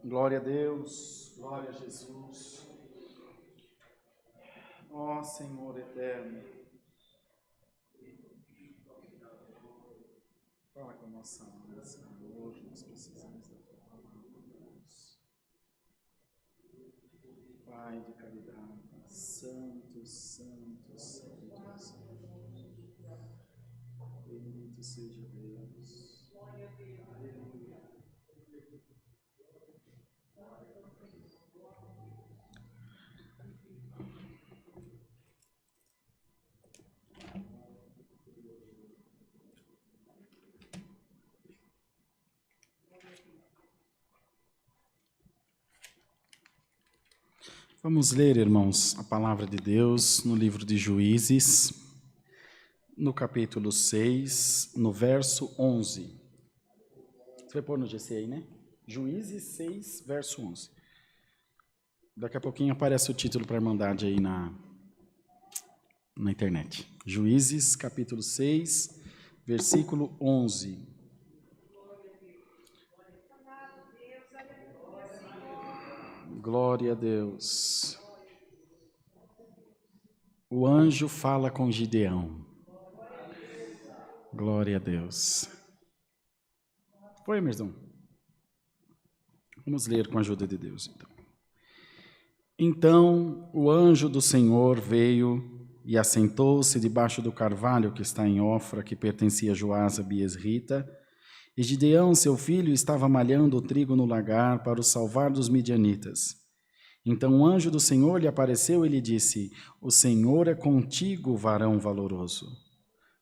Glória a Deus, glória a Jesus. Ó Senhor eterno, fala com a nossa alma, Senhor, nós precisamos da tua palavra, Deus. Pai de caridade, santo, santo, santo Senhor. Bendito seja Deus. Aleluia. Vamos ler, irmãos, a palavra de Deus no livro de Juízes, no capítulo 6, no verso 11. Você vai pôr no GC aí, né? Juízes 6, verso 11. Daqui a pouquinho aparece o título para a Irmandade aí na internet. Juízes, capítulo 6, versículo 11. Glória a Deus. O anjo fala com Gideão. Glória a Deus. Foi, Emerson? Vamos ler com a ajuda de Deus, então. Então o anjo do Senhor veio e assentou-se debaixo do carvalho que está em Ofra, que pertencia a Joasa Biesrita, e Gideão, seu filho, estava malhando o trigo no lagar para o salvar dos midianitas. Então o anjo do Senhor lhe apareceu e lhe disse: O Senhor é contigo, varão valoroso.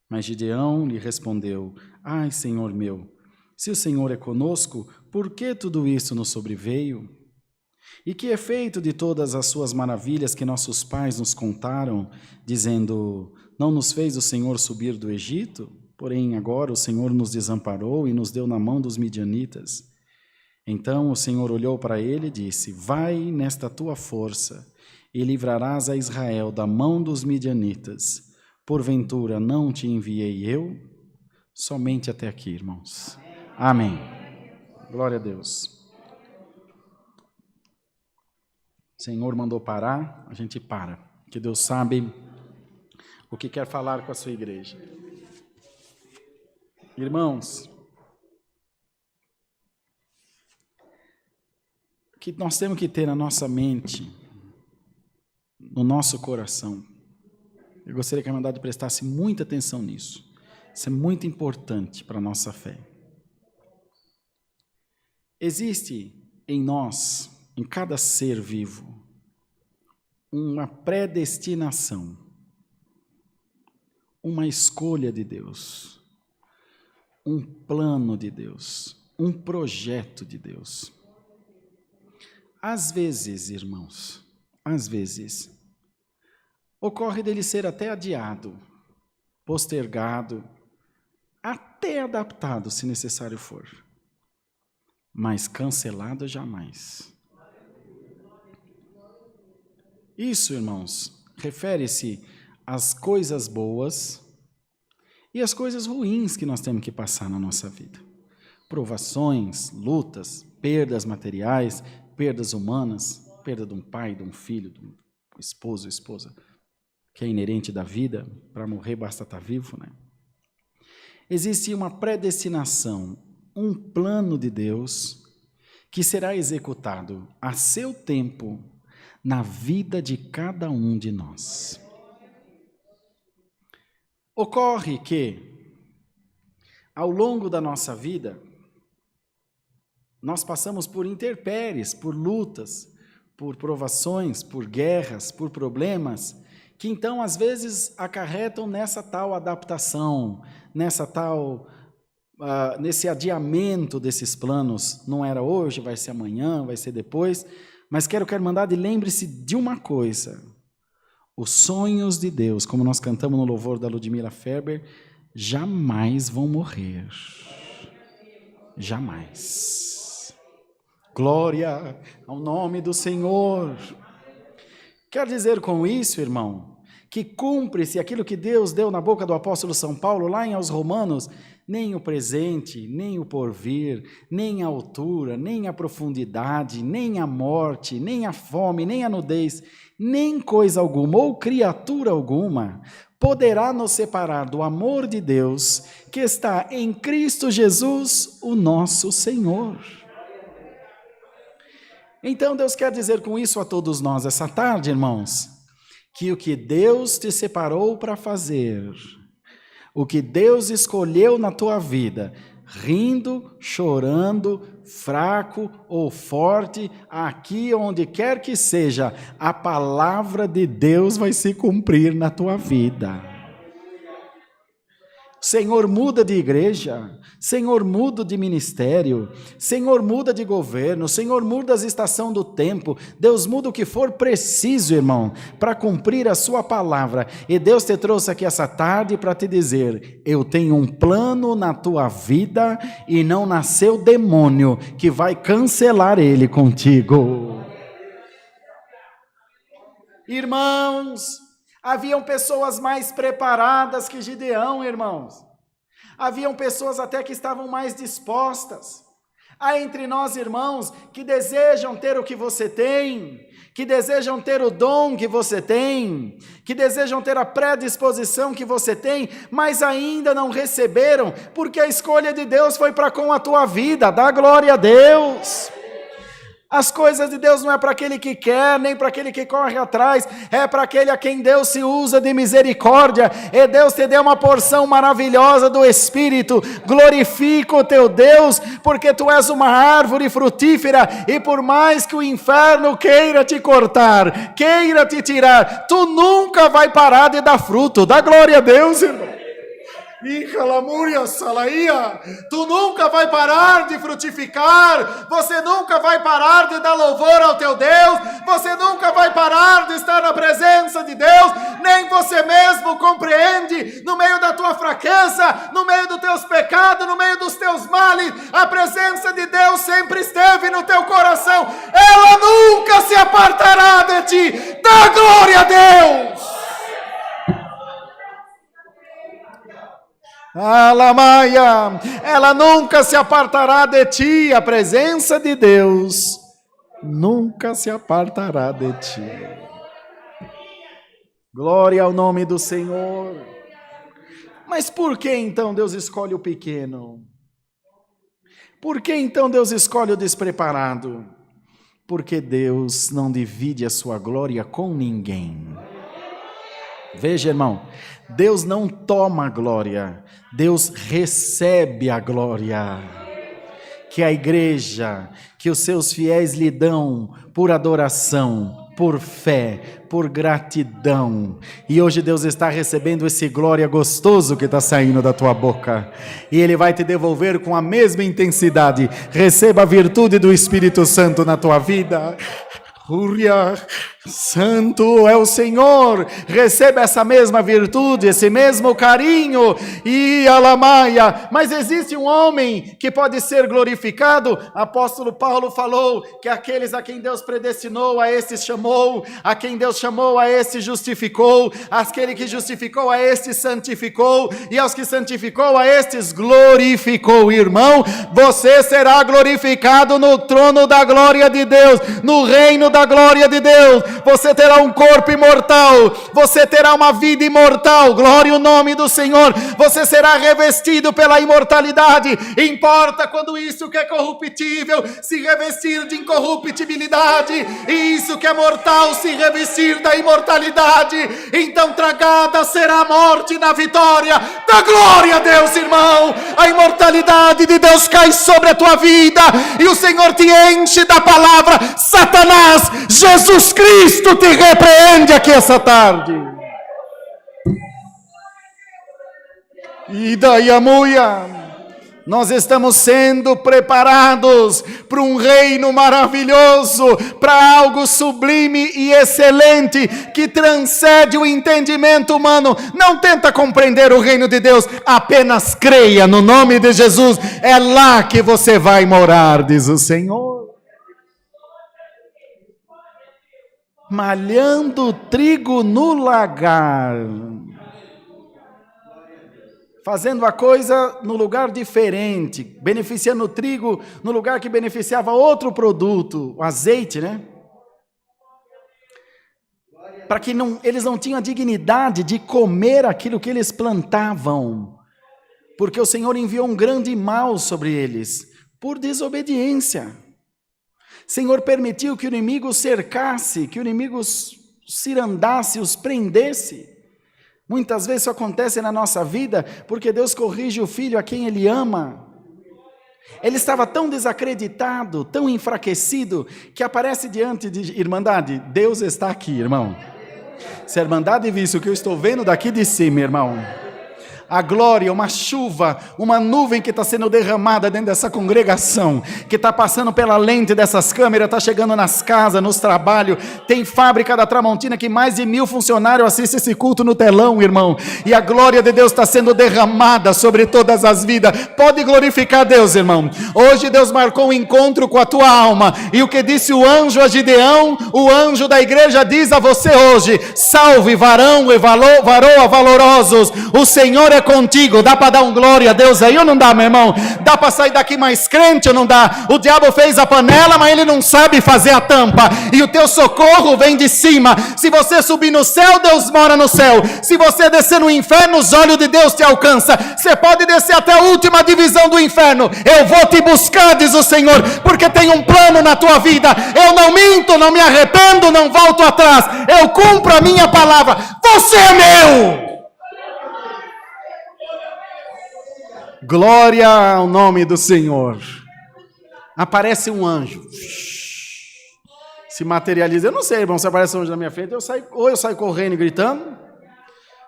Mas Gideão lhe respondeu: Ai, Senhor meu, se o Senhor é conosco, por que tudo isso nos sobreveio? E que é feito de todas as suas maravilhas que nossos pais nos contaram, dizendo: Não nos fez o Senhor subir do Egito? Porém agora o Senhor nos desamparou e nos deu na mão dos midianitas. Então o Senhor olhou para ele e disse: Vai nesta tua força e livrarás a Israel da mão dos midianitas. Porventura não te enviei eu? Somente até aqui, irmãos. Amém. Glória a Deus. O Senhor mandou parar, a gente para. Que Deus sabe o que quer falar com a sua igreja. Irmãos, o que nós temos que ter na nossa mente, no nosso coração, eu gostaria que a Irmandade prestasse muita atenção nisso. Isso é muito importante para a nossa fé. Existe em nós, em cada ser vivo, uma predestinação, uma escolha de Deus, um plano de Deus, um projeto de Deus. Às vezes, irmãos, às vezes, ocorre dele ser até adiado, postergado, até adaptado, se necessário for, mas cancelado jamais. Isso, irmãos, refere-se às coisas boas e às coisas ruins que nós temos que passar na nossa vida. Provações, lutas, perdas materiais, perdas humanas, perda de um pai, de um filho, de um esposo, esposa, que é inerente da vida. Para morrer basta estar vivo, né? Existe uma predestinação, um plano de Deus que será executado a seu tempo na vida de cada um de nós. Ocorre que, ao longo da nossa vida, nós passamos por intempéries, por lutas, por provações, por guerras, por problemas, que então às vezes acarretam nessa tal adaptação, nesse adiamento desses planos. Não era hoje, vai ser amanhã, vai ser depois. Mas quero que a Irmandade lembre-se de uma coisa: os sonhos de Deus, como nós cantamos no louvor da Ludmila Ferber, jamais vão morrer. Jamais. Glória ao nome do Senhor. Quer dizer com isso, irmão, que cumpre-se aquilo que Deus deu na boca do apóstolo São Paulo, lá em aos Romanos, nem o presente, nem o porvir, nem a altura, nem a profundidade, nem a morte, nem a fome, nem a nudez, nem coisa alguma ou criatura alguma poderá nos separar do amor de Deus que está em Cristo Jesus, o nosso Senhor. Então Deus quer dizer com isso a todos nós essa tarde, irmãos, que o que Deus te separou para fazer, o que Deus escolheu na tua vida, rindo, chorando, fraco ou forte, aqui onde quer que seja, a palavra de Deus vai se cumprir na tua vida. Senhor, muda de igreja, Senhor, muda de ministério, Senhor, muda de governo, Senhor, muda as estações do tempo, Deus muda o que for preciso, irmão, para cumprir a sua palavra. E Deus te trouxe aqui essa tarde para te dizer, eu tenho um plano na tua vida e não nasceu demônio que vai cancelar ele contigo. Irmãos, haviam pessoas mais preparadas que Gideão, irmãos. Haviam pessoas até que estavam mais dispostas. Há entre nós, irmãos, que desejam ter o que você tem, que desejam ter o dom que você tem, que desejam ter a predisposição que você tem, mas ainda não receberam, porque a escolha de Deus foi para com a tua vida. Dá glória a Deus. As coisas de Deus não é para aquele que quer, nem para aquele que corre atrás, é para aquele a quem Deus se usa de misericórdia, e Deus te deu uma porção maravilhosa do Espírito. Glorifica o teu Deus, porque tu és uma árvore frutífera, e por mais que o inferno queira te cortar, queira te tirar, tu nunca vai parar de dar fruto. Dá glória a Deus, irmão. Tu nunca vai parar de frutificar, você nunca vai parar de dar louvor ao teu Deus, você nunca vai parar de estar na presença de Deus, nem você mesmo compreende, no meio da tua fraqueza, no meio dos teus pecados, no meio dos teus males, a presença de Deus sempre esteve no teu coração, ela nunca se apartará de ti. Dá glória a Deus. Alamaia, ela nunca se apartará de ti, a presença de Deus nunca se apartará de ti. Glória ao nome do Senhor. Mas por que então Deus escolhe o pequeno? Por que então Deus escolhe o despreparado? Porque Deus não divide a sua glória com ninguém. Veja, irmão, Deus não toma a glória, Deus recebe a glória. Que a igreja, que os seus fiéis lhe dão por adoração, por fé, por gratidão. E hoje Deus está recebendo esse glória gostoso que está saindo da tua boca. E Ele vai te devolver com a mesma intensidade. Receba a virtude do Espírito Santo na tua vida. Santo é o Senhor, receba essa mesma virtude, esse mesmo carinho, e alamaia. Mas existe um homem que pode ser glorificado. Apóstolo Paulo falou que aqueles a quem Deus predestinou, a estes chamou, a quem Deus chamou, a estes justificou, aquele que justificou, a estes santificou, e aos que santificou, a estes glorificou. Irmão, você será glorificado no trono da glória de Deus, no reino da glória de Deus. Você terá um corpo imortal, você terá uma vida imortal, glória ao nome do Senhor. Você será revestido pela imortalidade. Importa quando isso que é corruptível se revestir de incorruptibilidade, e isso que é mortal se revestir da imortalidade. Então tragada será a morte na vitória da glória a Deus, irmão. A imortalidade de Deus cai sobre a tua vida, e o Senhor te enche da palavra. Satanás, Jesus Cristo te repreende aqui essa tarde. E daí a muia. Nós estamos sendo preparados para um reino maravilhoso, para algo sublime e excelente, que transcende o entendimento humano. Não tenta compreender o reino de Deus, apenas creia no nome de Jesus. É lá que você vai morar, diz o Senhor. Malhando trigo no lagar. fazendo a coisa no lugar diferente, beneficiando o trigo no lugar que beneficiava outro produto, o azeite, né? Para que eles não tinham a dignidade de comer aquilo que eles plantavam, porque o Senhor enviou um grande mal sobre eles, por desobediência. O Senhor permitiu que o inimigo os cercasse, que o inimigo os cirandasse, os prendesse. Muitas vezes isso acontece na nossa vida, porque Deus corrige o filho a quem Ele ama. Ele estava tão desacreditado, tão enfraquecido, que aparece diante de Irmandade. Deus está aqui, irmão. Se a Irmandade visse o que eu estou vendo daqui de cima, irmão, a glória, uma chuva, uma nuvem que está sendo derramada dentro dessa congregação, que está passando pela lente dessas câmeras, está chegando nas casas, nos trabalhos. Tem fábrica da Tramontina que mais de 1000 funcionários assistem esse culto no telão, irmão, e a glória de Deus está sendo derramada sobre todas as vidas. Pode glorificar Deus, irmão. Hoje Deus marcou um encontro com a tua alma, e o que disse o anjo a Gideão, o anjo da igreja diz a você hoje: salve varão e varoa valorosos, o Senhor é contigo. Dá para dar um glória a Deus aí ou não dá, meu irmão? Dá para sair daqui mais crente ou não dá? O diabo fez a panela, mas ele não sabe fazer a tampa, e o teu socorro vem de cima. Se você subir no céu, Deus mora no céu. Se você descer no inferno, os olhos de Deus te alcançam. Você pode descer até a última divisão do inferno, eu vou te buscar, diz o Senhor, porque tem um plano na tua vida. Eu não minto, não me arrependo, não volto atrás, eu cumpro a minha palavra. Você é meu. Glória ao nome do Senhor. Aparece um anjo, se materializa. Eu não sei, irmão, se aparece um anjo na minha frente, ou eu saio correndo e gritando,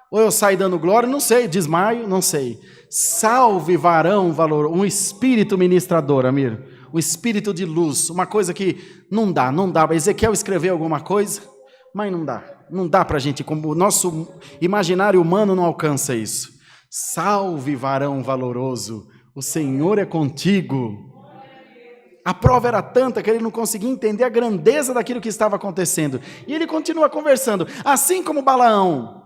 ou eu saio dando glória, não sei, desmaio, não sei. Salve varão valoroso, um espírito ministrador, Amir, um espírito de luz, uma coisa que não dá. Ezequiel escreveu alguma coisa, mas não dá para a gente, como o nosso imaginário humano não alcança isso. Salve varão valoroso, o Senhor é contigo. A prova era tanta que ele não conseguia entender a grandeza daquilo que estava acontecendo, e ele continua conversando, assim como Balaão,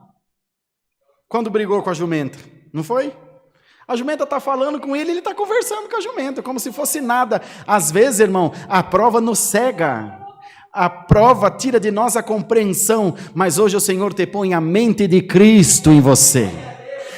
quando brigou com a jumenta, não foi? A jumenta está falando com ele, ele está conversando com a jumenta, como se fosse nada. Às vezes, irmão, a prova nos cega, a prova tira de nós a compreensão, mas hoje o Senhor te põe a mente de Cristo em você,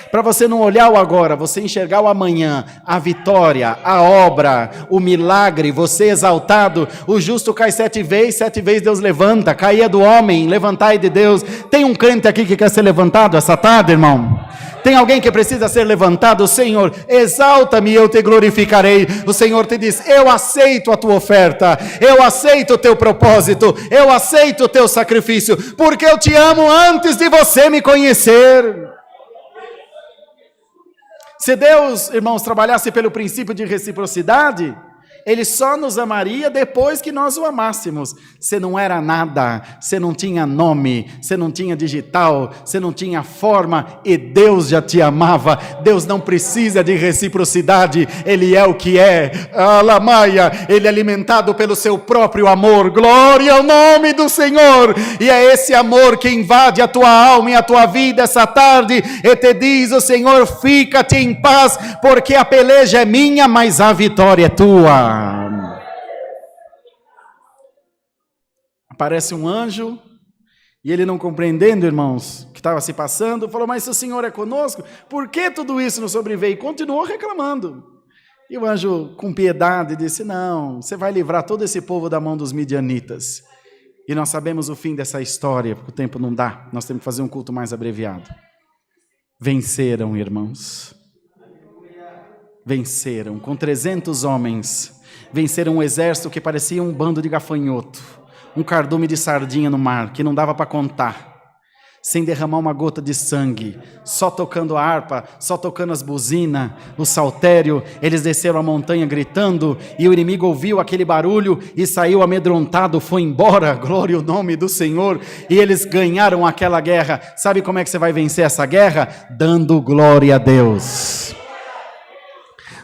para você não olhar o agora, você enxergar o amanhã, a vitória, a obra, o milagre, você exaltado. O justo cai 7 vezes Deus levanta. Caía do homem, levantai de Deus. Tem um crente aqui que quer ser levantado essa tarde, irmão? Tem alguém que precisa ser levantado? Senhor, exalta-me e eu te glorificarei. O Senhor te diz: eu aceito a tua oferta, eu aceito o teu propósito, eu aceito o teu sacrifício, porque eu te amo antes de você me conhecer. Se Deus, irmãos, trabalhasse pelo princípio de reciprocidade, Ele só nos amaria depois que nós o amássemos. Você não era nada, você não tinha nome, você não tinha digital, você não tinha forma, e Deus já te amava. Deus não precisa de reciprocidade, Ele é o que é. Alamaia, Ele é alimentado pelo seu próprio amor. Glória ao nome do Senhor. E é esse amor que invade a tua alma e a tua vida essa tarde, e te diz o Senhor: fica-te em paz, porque a peleja é minha, mas a vitória é tua. Aparece um anjo, e ele, não compreendendo, irmãos, o que estava se passando, falou: mas se o Senhor é conosco, por que tudo isso nos sobreveio? E continuou reclamando. E o anjo, com piedade, disse: não, você vai livrar todo esse povo da mão dos midianitas. E nós sabemos o fim dessa história, porque o tempo não dá, nós temos que fazer um culto mais abreviado. Venceram, irmãos. Venceram, com 300 homens, venceram um exército que parecia um bando de gafanhoto, um cardume de sardinha no mar, que não dava para contar, sem derramar uma gota de sangue, só tocando a harpa, só tocando as buzinas, o saltério. Eles desceram a montanha gritando, e o inimigo ouviu aquele barulho e saiu amedrontado, foi embora. Glória ao nome do Senhor. E eles ganharam aquela guerra. Sabe como é que você vai vencer essa guerra? Dando glória a Deus.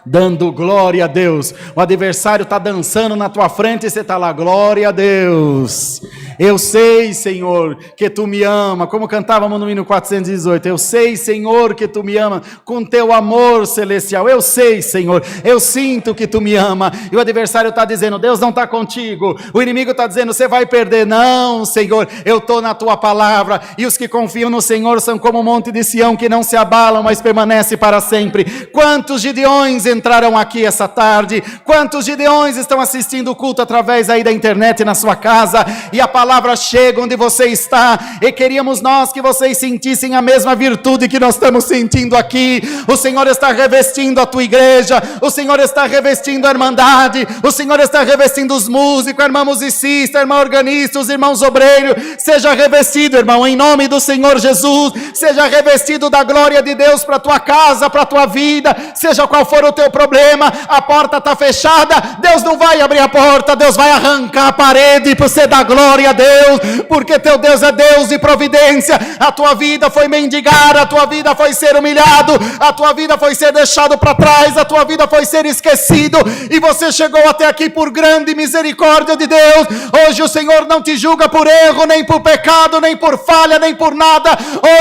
Dando glória a Deus. O adversário está dançando na tua frente e você está lá: glória a Deus. Eu sei, Senhor, que Tu me ama, como cantávamos no hino 418, eu sei, Senhor, que Tu me ama, com Teu amor celestial, eu sei, Senhor, eu sinto que Tu me ama, e o adversário está dizendo, Deus não está contigo, o inimigo está dizendo, você vai perder, não, Senhor, eu estou na Tua palavra, e os que confiam no Senhor são como o monte de Sião, que não se abalam, mas permanece para sempre. Quantos Gideões entraram aqui essa tarde, quantos Gideões estão assistindo o culto através aí da internet na sua casa, e a palavra chega onde você está, e queríamos nós que vocês sentissem a mesma virtude que nós estamos sentindo aqui. O Senhor está revestindo a tua igreja, o Senhor está revestindo a irmandade, o Senhor está revestindo os músicos, a irmã musicista, a irmã organista, os irmãos obreiros. Seja revestido, irmão, em nome do Senhor Jesus, seja revestido da glória de Deus para a tua casa, para a tua vida, seja qual for o teu problema. A porta está fechada, Deus não vai abrir a porta, Deus vai arrancar a parede para você dar glória a Deus, porque teu Deus é Deus de providência. A tua vida foi mendigar, a tua vida foi ser humilhado, a tua vida foi ser deixado para trás, a tua vida foi ser esquecido, e você chegou até aqui por grande misericórdia de Deus. Hoje o Senhor não te julga por erro, nem por pecado, nem por falha, nem por nada.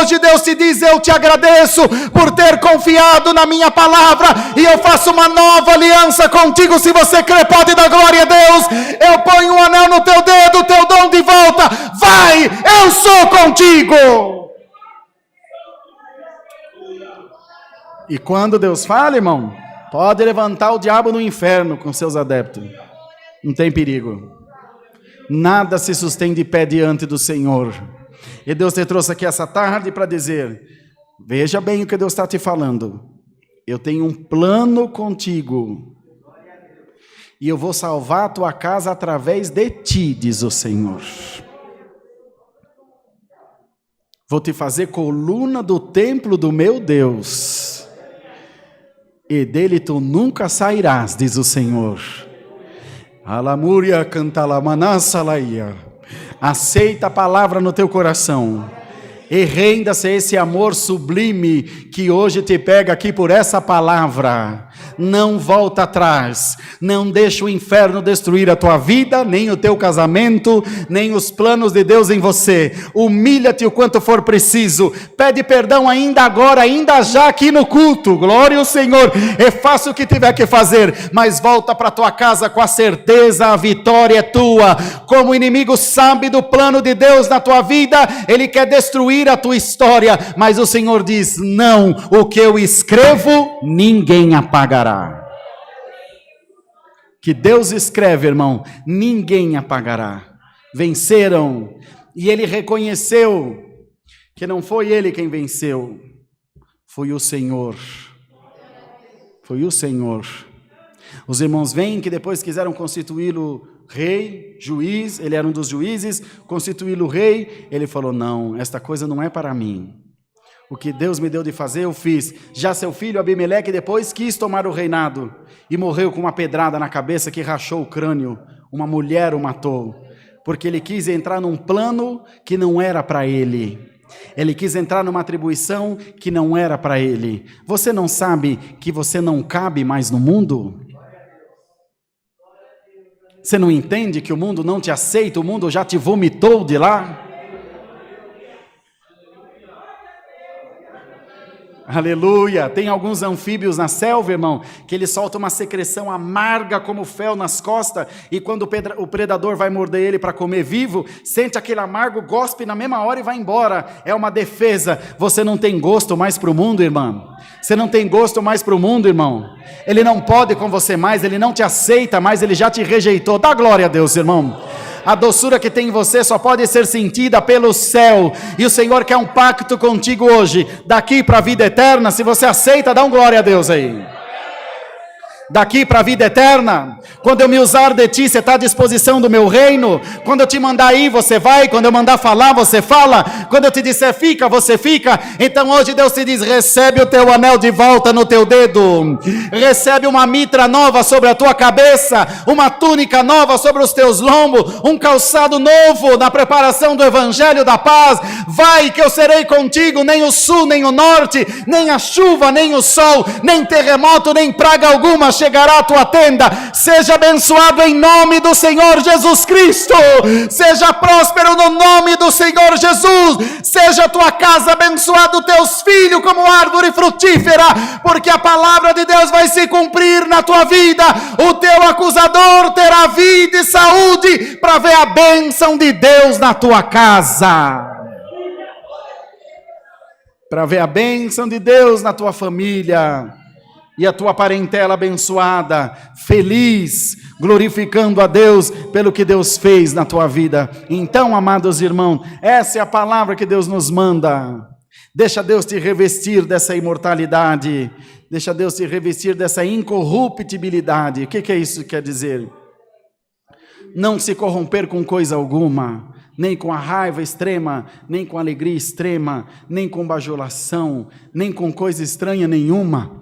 Hoje Deus te diz, eu te agradeço por ter confiado na minha palavra, e eu faço uma nova aliança contigo. Se você crê, pode dar glória a Deus. Eu ponho um anel no teu dedo, o teu dom de volta. Vai, eu sou contigo. E quando Deus fala, irmão, pode levantar o diabo no inferno com seus adeptos. Não tem perigo. Nada se sustém de pé diante do Senhor. E Deus te trouxe aqui essa tarde para dizer, veja bem o que Deus está te falando. Eu tenho um plano contigo, e eu vou salvar a tua casa através de ti, diz o Senhor. Vou te fazer coluna do templo do meu Deus, e dele tu nunca sairás, diz o Senhor. Alamúria cantalamanassalaia. Aceita a palavra no teu coração, e renda-se a esse amor sublime que hoje te pega aqui por essa palavra. Não volta atrás, não deixa o inferno destruir a tua vida, nem o teu casamento, nem os planos de Deus em você. Humilha-te o quanto for preciso, pede perdão ainda agora, ainda já aqui no culto, glória ao Senhor, e faça o que tiver que fazer, mas volta para tua casa com a certeza, a vitória é tua. Como o inimigo sabe do plano de Deus na tua vida, ele quer destruir a tua história, mas o Senhor diz, não, o que eu escrevo, ninguém apagará. Que Deus escreve, irmão, ninguém apagará. Venceram, e ele reconheceu que não foi ele quem venceu, foi o Senhor. Foi o Senhor. Os irmãos veem que depois quiseram constituí-lo rei, juiz, ele era um dos juízes, constituí-lo rei, ele falou, não, esta coisa não é para mim. O que Deus me deu de fazer, eu fiz. Já seu filho Abimeleque depois quis tomar o reinado e morreu com uma pedrada na cabeça que rachou o crânio. Uma mulher o matou, porque ele quis entrar num plano que não era para ele. Ele quis entrar numa atribuição que não era para ele. Você não sabe que você não cabe mais no mundo? Você não entende que o mundo não te aceita, o mundo já te vomitou de lá? Aleluia, tem alguns anfíbios na selva, irmão, que eles soltam uma secreção amarga como fel nas costas, e quando o predador vai morder ele para comer vivo, sente aquele amargo, gospe na mesma hora e vai embora. É uma defesa. Você não tem gosto mais para o mundo, irmão. Você não tem gosto mais para o mundo, irmão. Ele não pode com você mais, ele não te aceita mais, ele já te rejeitou. Dá glória a Deus, irmão. A doçura que tem em você só pode ser sentida pelo céu, e o Senhor quer um pacto contigo hoje, daqui para a vida eterna. Se você aceita, dá um glória a Deus aí. Daqui para a vida eterna, quando eu me usar de ti, você está à disposição do meu reino. Quando eu te mandar ir, você vai. Quando eu mandar falar, você fala. Quando eu te disser fica, você fica. Então hoje Deus te diz, recebe o teu anel de volta no teu dedo, recebe uma mitra nova sobre a tua cabeça, uma túnica nova sobre os teus lombos, um calçado novo na preparação do evangelho da paz. Vai que eu serei contigo, nem o sul, nem o norte, nem a chuva, nem o sol, nem terremoto, nem praga alguma chegará à tua tenda. Seja abençoado em nome do Senhor Jesus Cristo. Seja próspero no nome do Senhor Jesus. Seja a tua casa abençoada, os teus filhos como árvore frutífera, porque a palavra de Deus vai se cumprir na tua vida. O teu acusador terá vida e saúde para ver a bênção de Deus na tua casa. Para ver a bênção de Deus na tua família e a tua parentela abençoada, feliz, glorificando a Deus pelo que Deus fez na tua vida. Então, amados irmãos, essa é a palavra que Deus nos manda. Deixa Deus te revestir dessa imortalidade, deixa Deus te revestir dessa incorruptibilidade. O que é isso que quer dizer? Não se corromper com coisa alguma, nem com a raiva extrema, nem com a alegria extrema, nem com bajulação, nem com coisa estranha nenhuma,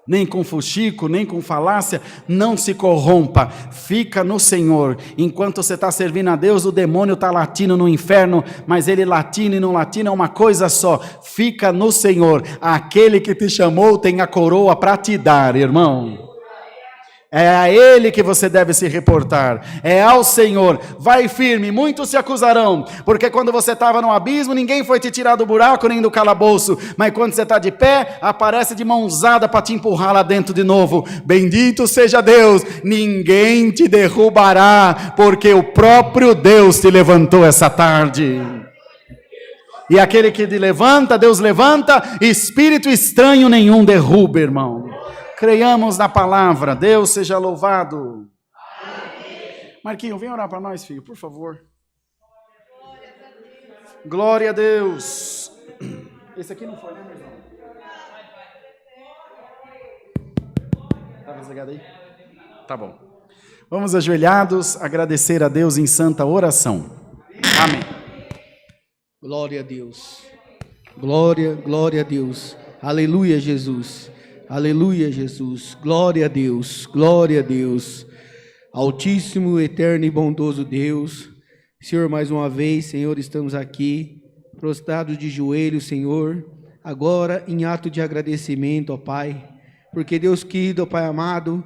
nem com fuxico, nem com falácia. Não se corrompa, fica no Senhor. Enquanto você está servindo a Deus, o demônio está latindo no inferno, mas ele latindo e não latindo é uma coisa só. Fica no Senhor. Aquele que te chamou tem a coroa para te dar, irmão. É a Ele que você deve se reportar, é ao Senhor. Vai firme, muitos se acusarão, porque quando você estava no abismo, ninguém foi te tirar do buraco nem do calabouço, mas quando você está de pé, aparece de mãozada para te empurrar lá dentro de novo. Bendito seja Deus, ninguém te derrubará, porque o próprio Deus te levantou essa tarde. E aquele que te levanta, Deus levanta, espírito estranho nenhum derruba, irmão. Creiamos na palavra. Deus seja louvado. Amém. Marquinho, vem orar para nós, filho, por favor. Glória a Deus. Esse aqui não foi, né, meu irmão? Tá desligado aí? Tá bom. Vamos ajoelhados, agradecer a Deus em santa oração. Amém. Glória a Deus. Glória, glória a Deus. Aleluia, Jesus. Aleluia, Jesus, glória a Deus, glória a Deus, Altíssimo, eterno e bondoso Deus. Senhor, mais uma vez, Senhor, estamos aqui, prostrados de joelhos, Senhor, agora em ato de agradecimento, ó Pai, porque Deus querido, ó Pai amado,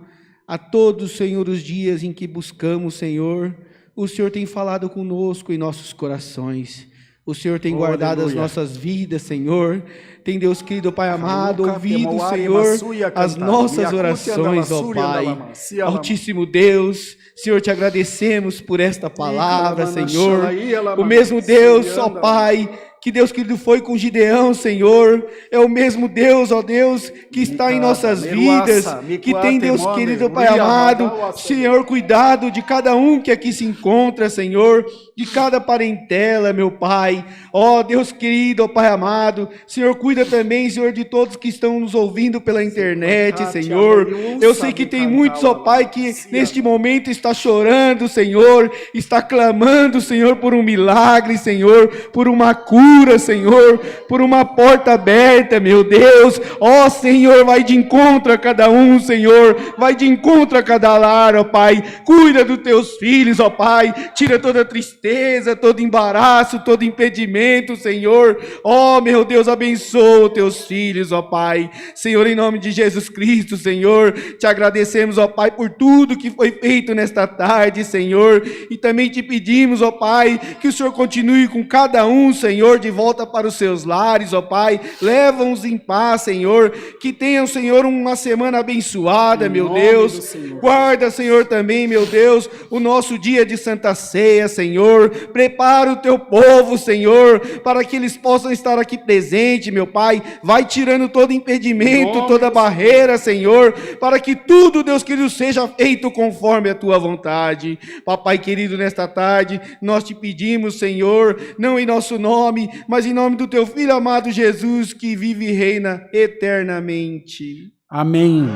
a todos, Senhor, os dias em que buscamos, Senhor, o Senhor tem falado conosco em nossos corações. O Senhor tem guardado as nossas vidas, Senhor. Tem, Deus querido, Pai amado, ouvido, Senhor, as nossas orações, ó Pai. Altíssimo Deus, Senhor, te agradecemos por esta palavra, Senhor. O mesmo Deus, ó Pai, que Deus querido foi com Gideão, Senhor, é o mesmo Deus, ó Deus, que está em nossas vidas, que tem, Deus querido, Pai amado, Senhor, cuidado de cada um que aqui se encontra, Senhor, de cada parentela, meu Pai, ó Deus querido, ó Pai amado, Senhor, cuida também, Senhor, de todos que estão nos ouvindo pela internet, Senhor, eu sei que tem muitos, ó Pai, que neste momento está chorando, Senhor, está clamando, Senhor, por um milagre, Senhor, por uma cura, Senhor, por uma porta aberta, meu Deus, ó Senhor, vai de encontro a cada um, Senhor, vai de encontro a cada lar, ó Pai, cuida dos teus filhos, ó Pai, tira toda tristeza, todo embaraço, todo impedimento, Senhor, ó meu Deus, abençoa os teus filhos, ó Pai, Senhor, em nome de Jesus Cristo, Senhor, te agradecemos, ó Pai, por tudo que foi feito nesta tarde, Senhor, e também te pedimos, ó Pai, que o Senhor continue com cada um, Senhor, de volta para os seus lares, ó Pai, leva-os em paz, Senhor, que tenham, Senhor, uma semana abençoada, meu Deus, guarda, Senhor, também, meu Deus, o nosso dia de Santa Ceia, Senhor, prepara o teu povo, Senhor, para que eles possam estar aqui presente, meu Pai, vai tirando todo impedimento, toda barreira, Senhor, para que tudo, Deus querido, seja feito conforme a tua vontade. Papai querido, nesta tarde, nós te pedimos, Senhor, não em nosso nome, mas em nome do teu Filho amado Jesus, que vive e reina eternamente. Amém.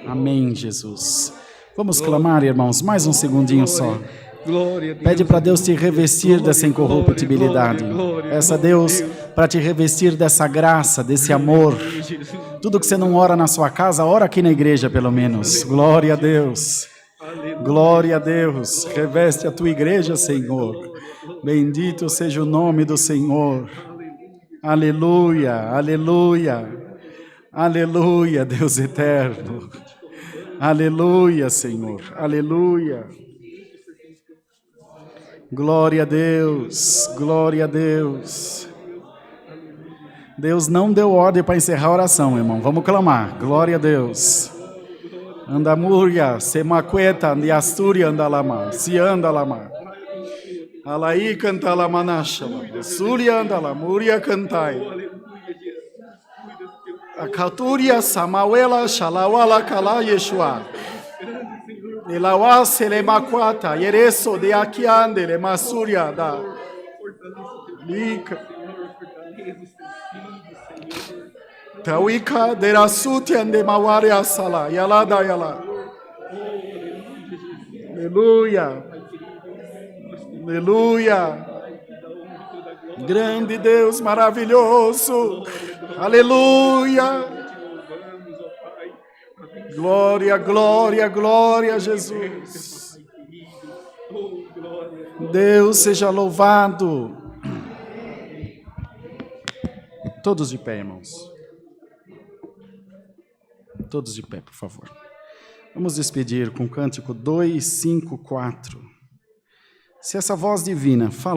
Amém, Jesus. Vamos clamar, irmãos, mais um segundinho só. Glória a Deus. Pede para Deus te revestir dessa incorruptibilidade. Peça a Deus para te revestir dessa graça, desse amor. Tudo que você não ora na sua casa, ora aqui na igreja pelo menos. Glória a Deus. Glória a Deus. Reveste a tua igreja, Senhor. Bendito seja o nome do Senhor. Aleluia, aleluia. Aleluia, Deus eterno. Aleluia, Senhor. Aleluia. Glória a Deus. Glória a Deus. Deus não deu ordem para encerrar a oração, irmão. Vamos clamar. Glória a Deus. Andamuria, semaqueta, andiasturia, andalama, se andalama. Alaí canta la manasha, Súria andala, muria cantai. A Caturia, Samawela, Shalawala, Kala, Yeshua. Elawa, Selemaquata, Yereso, de Akiande, Lemasuria, da Lica. Tawika, de Rasutian, de Mawaria, Sala, Yalada, Yala. Aleluia. Aleluia. Grande Deus maravilhoso. Aleluia. Glória, glória, glória a Jesus. Deus seja louvado. Todos de pé, irmãos. Todos de pé, por favor. Vamos despedir com o cântico 254. Se essa voz divina fala